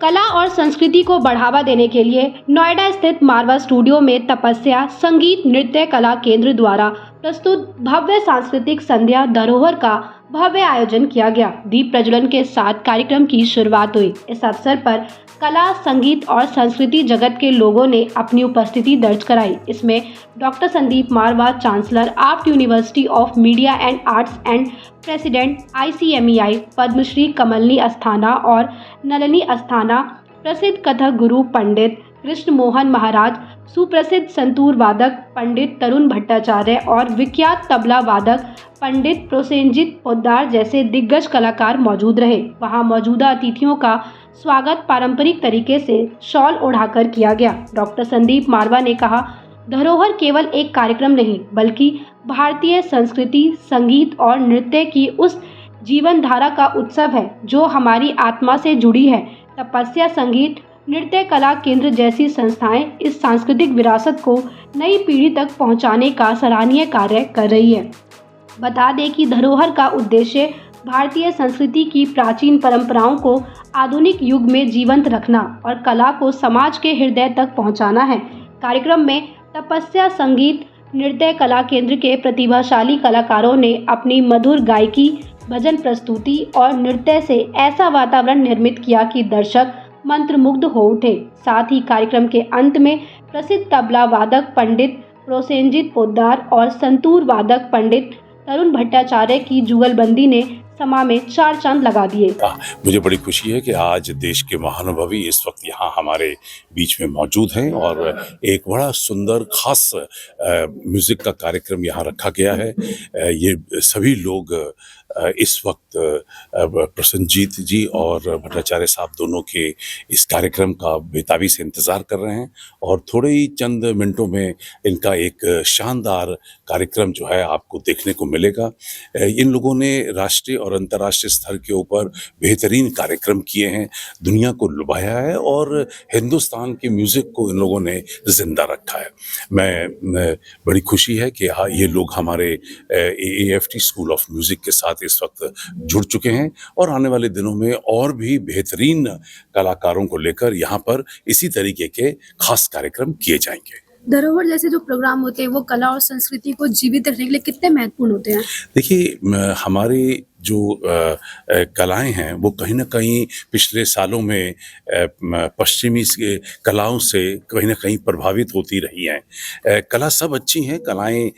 कला और संस्कृति को बढ़ावा देने के लिए नोएडा स्थित मारवा स्टूडियो में तपस्या संगीत नृत्य कला केंद्र द्वारा प्रस्तुत भव्य सांस्कृतिक संध्या धरोहर का भव्य आयोजन किया गया। दीप प्रज्वलन के साथ कार्यक्रम की शुरुआत हुई। इस अवसर पर कला संगीत और संस्कृति जगत के लोगों ने अपनी उपस्थिति दर्ज कराई। इसमें doctor Sandeep Marwah, chancellor art university of media and arts and president ICMEI, Padma Shri Kamalini Asthana और नलिनी अस्थाना, प्रसिद्ध कथक गुरु पंडित कृष्ण मोहन महाराज, सुप्रसिद्ध संतूर वादक पंडित तरुण भट्टाचार्य और विख्यात तबला वादक पंडित प्रोसेनजीत पोद्दार जैसे दिग्गज कलाकार मौजूद रहे। वहां मौजूदा अतिथियों का स्वागत पारंपरिक तरीके से शॉल ओढ़ाकर किया गया। डॉक्टर संदीप मारवा ने कहा, धरोहर केवल एक कार्यक्रम नहीं बल्कि भारतीय संस्कृति, संगीत और नृत्य की उस जीवन धारा का उत्सव है जो हमारी आत्मा से जुड़ी है। तपस्या संगीत नृत्य कला केंद्र जैसी संस्थाएं इस सांस्कृतिक विरासत को नई पीढ़ी तक पहुंचाने का सराहनीय कार्य कर रही है। बता दें कि धरोहर का उद्देश्य भारतीय संस्कृति की प्राचीन परंपराओं को आधुनिक युग में जीवंत रखना और कला को समाज के हृदय तक पहुंचाना है। कार्यक्रम में तपस्या संगीत नृत्य कला केंद्र के प्रतिभाशाली कलाकारों ने अपनी मधुर गायकी, भजन प्रस्तुति और नृत्य से ऐसा वातावरण निर्मित किया कि दर्शक मंत्रमुग्ध हो उठे। साथ ही कार्यक्रम के अंत में प्रसिद्ध तबला वादक पंडित प्रोसेनजीत पोद्दार और संतूर वादक पंडित तरुण भट्टाचार्य की जुगलबंदी ने समा में 4 चांद लगा दिए। मुझे बड़ी खुशी है कि आज देश के महानुभवी इस वक्त यहाँ हमारे बीच में मौजूद हैं और एक बड़ा सुंदर खास म्यूजिक का कार्यक्रम यहाँ रखा गया है। ये सभी लोग इस वक्त प्रसन्नजीत जी और भट्टाचार्य साहब दोनों के इस कार्यक्रम का बेताबी से इंतज़ार कर रहे हैं और थोड़े ही चंद मिनटों में इनका एक शानदार कार्यक्रम जो है आपको देखने को मिलेगा। इन लोगों ने राष्ट्रीय और अंतर्राष्ट्रीय स्तर के ऊपर बेहतरीन कार्यक्रम किए हैं, दुनिया को लुभाया है और हिंदुस्तान के म्यूज़िक को इन लोगों ने जिंदा रखा है। मैं बड़ी खुशी है कि ये लोग हमारे AAFT स्कूल ऑफ म्यूज़िक के साथ इस वक्त जुड़ चुके हैं और आने वाले दिनों में और भी बेहतरीन कलाकारों को लेकर यहाँ पर इसी तरीके के खास कार्यक्रम किए जाएंगे। धरोहर जैसे जो प्रोग्राम होते हैं वो कला और संस्कृति को जीवित रखने के लिए कितने महत्वपूर्ण होते हैं? देखिए, हमारी जो कलाएं हैं वो कहीं ना कहीं पिछले सालों में पश्चिमी कलाओं से कहीं ना कहीं प्रभावित होती रही हैं। कला सब अच्छी हैं, कलाएं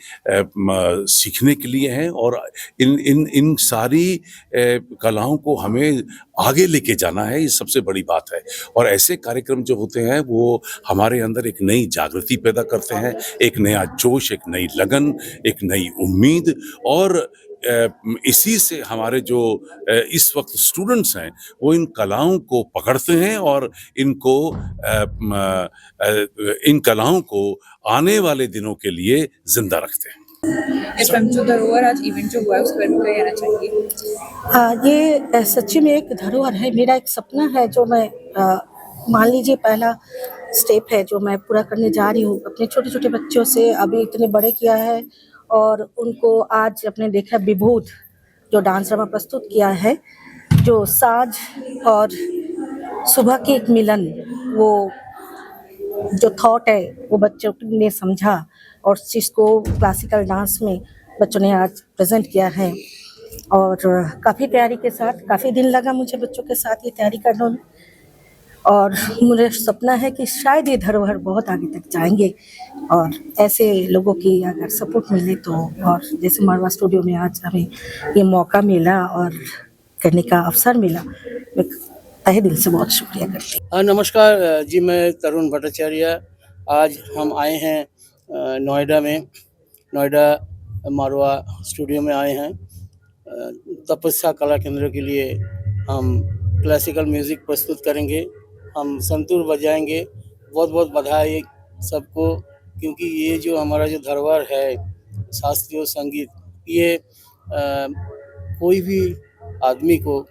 सीखने के लिए हैं और इन सारी कलाओं को हमें आगे लेके जाना है, ये सबसे बड़ी बात है। और ऐसे कार्यक्रम जो होते हैं वो हमारे अंदर एक नई जागृति पैदा करते हैं, एक नया जोश, एक नई लगन, एक नई उम्मीद और इसी से हमारे जो इस वक्त स्टूडेंट्स हैं वो इन कलाओं को पकड़ते हैं और इनको इन कलाओं को आने वाले दिनों के लिए जिंदा रखते हैं। इस वक्त जो धरोहर आज इवेंट जो हुआ है उस पर भी कहना चाहिए। ये सच्ची में एक धरोहर है। मेरा एक सपना है जो मैं मान लीजिए पहला स्टेप है जो मैं पूरा करने जा रही हूँ। अपने छोटे छोटे बच्चों से अभी इतने बड़े किया है और उनको आज अपने देखा विभूत जो डांस ड्रामा प्रस्तुत किया है, जो साज और सुबह के एक मिलन, वो जो थॉट है वो बच्चों ने समझा और चीज़ को क्लासिकल डांस में बच्चों ने आज प्रेजेंट किया है और काफ़ी तैयारी के साथ, काफ़ी दिन लगा मुझे बच्चों के साथ ये तैयारी करने में और मुझे सपना है कि शायद ये धरोहर बहुत आगे तक जाएंगे और ऐसे लोगों की अगर सपोर्ट मिले तो, और जैसे मारवा स्टूडियो में आज हमें ये मौका मिला और करने का अवसर मिला, मैं तहे दिल से बहुत शुक्रिया करती हूँ। नमस्कार जी, मैं तरुण भट्टाचार्य। आज हम आए हैं नोएडा में, नोएडा मारवा स्टूडियो में आए हैं। तपस्या कला केंद्र के लिए हम क्लासिकल म्यूज़िक प्रस्तुत करेंगे, हम संतूर बजाएंगे। बहुत बहुत बधाई सबको, क्योंकि ये जो हमारा जो धरोहर है शास्त्रीय संगीत, ये कोई भी आदमी को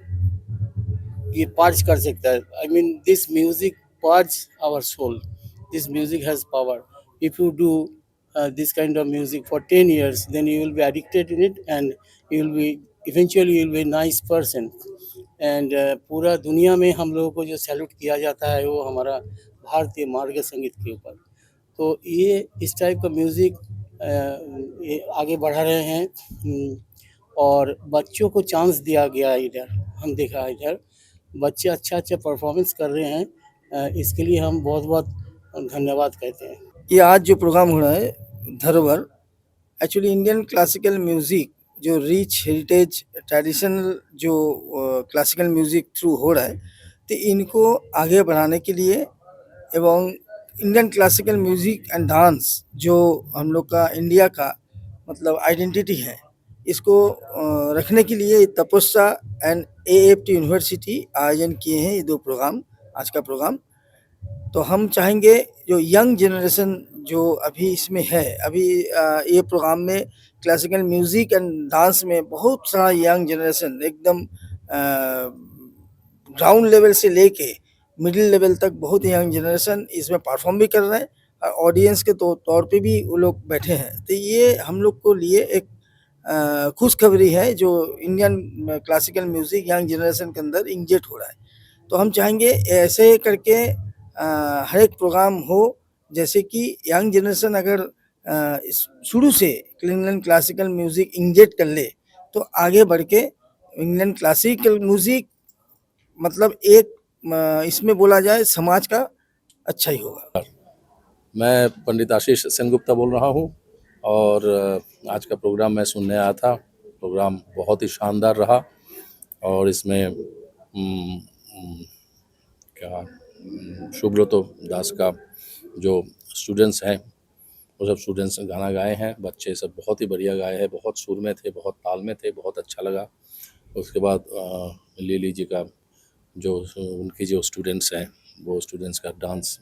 ये पार्च कर सकता है। I mean this music parch our soul, this music has power. If you do this kind of music for 10 years, then you will be addicted in it and you will be eventually you will be a nice person and पूरा दुनिया में हम लोगों को जो salute किया जाता है वो हमारा भारतीय मार्ग संगीत के ऊपर। तो ये इस टाइप का म्यूज़िक ये आगे बढ़ा रहे हैं और बच्चों को चांस दिया गया है इधर। हम देखा इधर बच्चे अच्छा परफॉर्मेंस कर रहे हैं, इसके लिए हम बहुत बहुत धन्यवाद कहते हैं। ये आज जो प्रोग्राम हो रहा है धरोहर, एक्चुअली इंडियन क्लासिकल म्यूज़िक जो रिच हेरिटेज ट्रेडिशनल जो क्लासिकल म्यूज़िक थ्रू हो रहा है, तो इनको आगे बढ़ाने के लिए एवं Indian classical music and dance जो हम लोग का इंडिया का मतलब आइडेंटिटी है, इसको रखने के लिए तपस्या एंड AFT यूनिवर्सिटी आयोजन किए हैं ये 2 प्रोग्राम, आज का प्रोग्राम। तो हम चाहेंगे जो यंग जनरेशन जो अभी इसमें है, अभी ये प्रोग्राम में क्लासिकल म्यूज़िक एंड डांस में बहुत सारा यंग जनरेशन एकदम ग्राउंड लेवल से लेके मिडिल लेवल तक बहुत यंग जनरेशन इसमें परफॉर्म भी कर रहे हैं और ऑडियंस के तौर पे भी वो लोग बैठे हैं। तो ये हम लोग को लिए एक खुशखबरी है जो Indian classical music young generation के अंदर इंजेक्ट हो रहा है। तो हम चाहेंगे ऐसे करके हर एक प्रोग्राम हो, जैसे कि यंग जनरेशन अगर शुरू से इंडियन क्लासिकल म्यूज़िक इंजेक्ट कर ले तो आगे बढ़ के इंडियन क्लासिकल म्यूज़िक मतलब एक इसमें बोला जाए समाज का अच्छा ही होगा। मैं पंडित आशीष सेनगुप्ता बोल रहा हूँ और आज का प्रोग्राम मैं सुनने आया था। प्रोग्राम बहुत ही शानदार रहा और इसमें सुब्रतो दास का जो स्टूडेंट्स हैं वो सब स्टूडेंट्स गाना गाए हैं। बच्चे सब बहुत ही बढ़िया गाए हैं, बहुत सुर में थे, बहुत ताल में थे, बहुत अच्छा लगा। उसके बाद लीली जी का जो उनकी जो स्टूडेंट्स हैं वो स्टूडेंट्स का डांस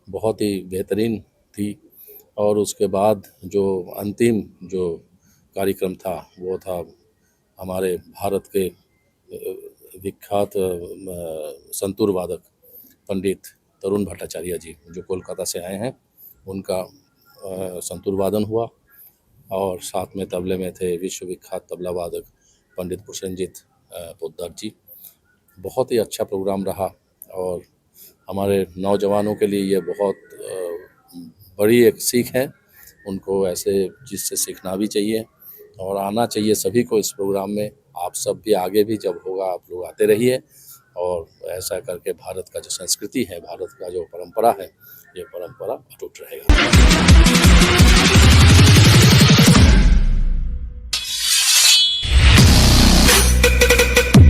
बहुत ही बेहतरीन थी। और उसके बाद जो अंतिम जो कार्यक्रम था वो था हमारे भारत के विख्यात संतूर वादक पंडित तरुण भट्टाचार्य जी जो कोलकाता से आए हैं, उनका संतूर वादन हुआ और साथ में तबले में थे विश्व विख्यात तबला वादक पंडित प्रसेनजीत पोद्दार जी। बहुत ही अच्छा प्रोग्राम रहा और हमारे नौजवानों के लिए ये बहुत बड़ी एक सीख है। उनको ऐसे चीज़ से सीखना भी चाहिए और आना चाहिए सभी को इस प्रोग्राम में। आप सब भी आगे भी जब होगा आप लोग आते रहिए और ऐसा करके भारत का जो संस्कृति है, भारत का जो परंपरा है, ये परंपरा अटूट रहेगा।